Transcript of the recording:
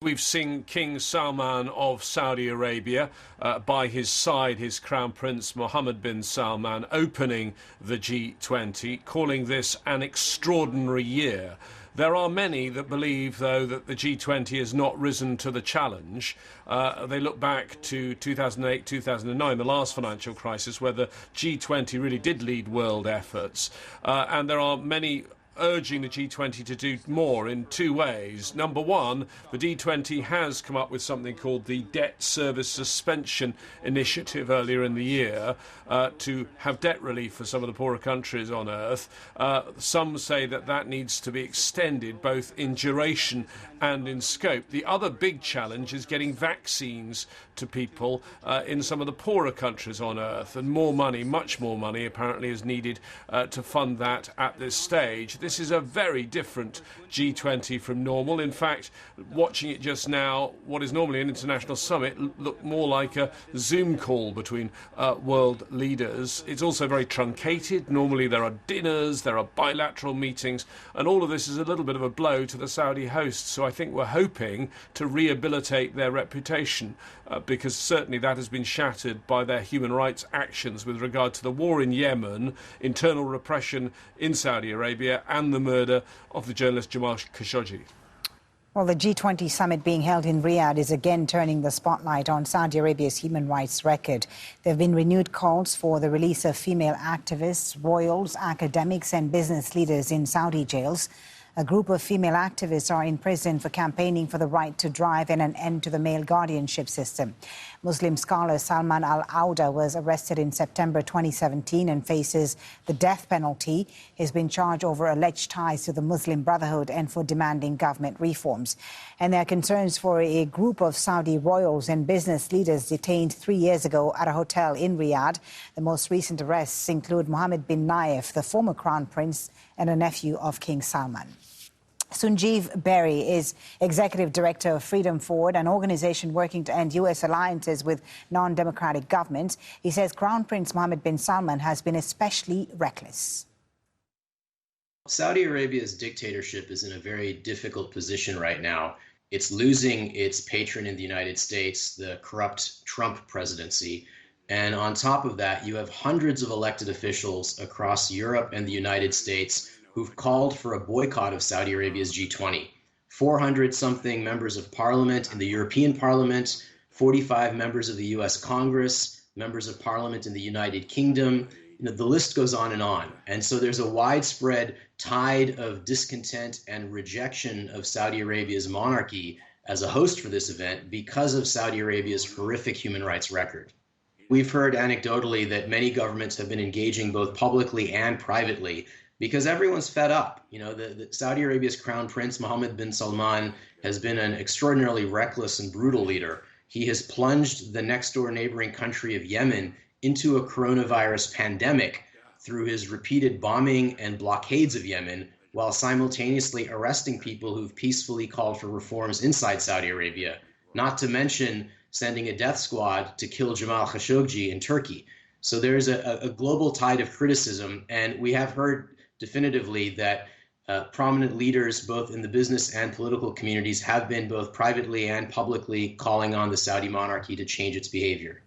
We've seen King Salman of Saudi Arabia, by his side his Crown Prince Mohammed bin Salman, opening the G20, calling this an extraordinary year. There are many that believe, though, that the G20 has not risen to the challenge. They look back to 2008, 2009, the last financial crisis, where the G20 really did lead world efforts. And there are many urging the G20 to do more in two ways. Number one, the G20 has come up with something called the Debt Service Suspension Initiative earlier in the year to have debt relief for some of the poorer countries on earth. Some say that that needs to be extended both in duration and in scope. The other big challenge is getting vaccines to people in some of the poorer countries on earth, and more money, much more money apparently is needed to fund that at this stage. This is a very different G20 from normal. In fact, watching it just now, what is normally an international summit looked more like a Zoom call between world leaders. It's also very truncated. Normally there are dinners, there are bilateral meetings, and all of this is a little bit of a blow to the Saudi hosts. So I think we're hoping to rehabilitate their reputation, because certainly that has been shattered by their human rights actions with regard to the war in Yemen, internal repression in Saudi Arabia, and the murder of the journalist Jamal Khashoggi. Well, the G20 summit being held in Riyadh is again turning the spotlight on Saudi Arabia's human rights record. There have been renewed calls for the release of female activists, royals, academics and business leaders in Saudi jails. A group of female activists are in prison for campaigning for the right to drive and an end to the male guardianship system. Muslim scholar Salman al-Auda was arrested in September 2017 and faces the death penalty. He's been charged over alleged ties to the Muslim Brotherhood and for demanding government reforms. And there are concerns for a group of Saudi royals and business leaders detained 3 years ago at a hotel in Riyadh. The most recent arrests include Mohammed bin Nayef, the former crown prince and a nephew of King Salman. Sanjeev Berry is executive director of Freedom Forward, an organization working to end U.S. alliances with non-democratic governments. He says Crown Prince Mohammed bin Salman has been especially reckless. Saudi Arabia's dictatorship is in a very difficult position right now. It's losing its patron in the United States, the corrupt Trump presidency. And on top of that, you have hundreds of elected officials across Europe and the United States who've called for a boycott of Saudi Arabia's G20. 400-something members of parliament in the European Parliament, 45 members of the US Congress, members of parliament in the United Kingdom. The list goes on. And so there's a widespread tide of discontent and rejection of Saudi Arabia's monarchy as a host for this event because of Saudi Arabia's horrific human rights record. We've heard anecdotally that many governments have been engaging both publicly and privately because everyone's fed up. The Saudi Arabia's Crown Prince Mohammed bin Salman has been an extraordinarily reckless and brutal leader. He has plunged the next door neighboring country of Yemen into a coronavirus pandemic through his repeated bombing and blockades of Yemen, while simultaneously arresting people who've peacefully called for reforms inside Saudi Arabia, not to mention sending a death squad to kill Jamal Khashoggi in Turkey. So there's a global tide of criticism, and we have heard definitively that prominent leaders, both in the business and political communities, have been both privately and publicly calling on the Saudi monarchy to change its behavior.